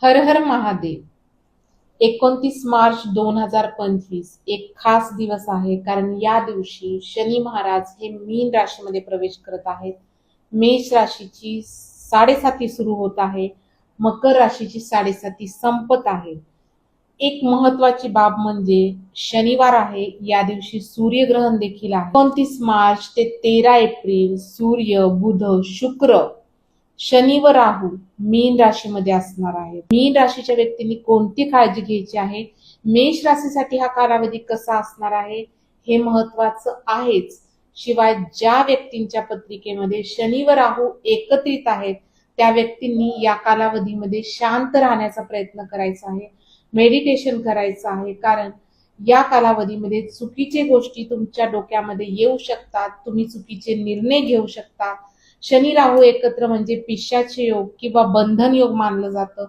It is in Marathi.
हर हर महादेव. 29 मार्च 2025 एक खास दिवस आहे, कारण या दिवशी शनी महाराज हे मीन राशीमध्ये प्रवेश करत आहेत. मेष राशीची 7.5 सुरू होत आहे. मकर राशीची 7.5 संपत आहे. एक महत्वाची बाब म्हणजे शनिवार आहे, या दिवशी सूर्यग्रहण देखील आहे. 29 मार्च ते 13 एप्रिल सूर्य, बुध, शुक्र, शनी व राहू मीन राशीमध्ये असणार आहे. मीन राशीच्या व्यक्तींनी कोणती काळजी घ्यायची आहे, मेष राशीसाठी हा कालावधी कसा असणार आहे हे महत्वाचं आहेच. शिवाय ज्या व्यक्तींच्या पत्रिकेमध्ये शनी व राहू एकत्रित आहेत त्या व्यक्तींनी या कालावधीमध्ये शांत राहण्याचा प्रयत्न करायचा आहे, मेडिटेशन करायचं आहे. कारण या कालावधीमध्ये चुकीचे गोष्टी तुमच्या डोक्यामध्ये येऊ शकतात, तुम्ही चुकीचे निर्णय घेऊ शकता. शनी राहू एकत्र म्हणजे पिशाचे योग किंवा बंधन योग मानलं जातं.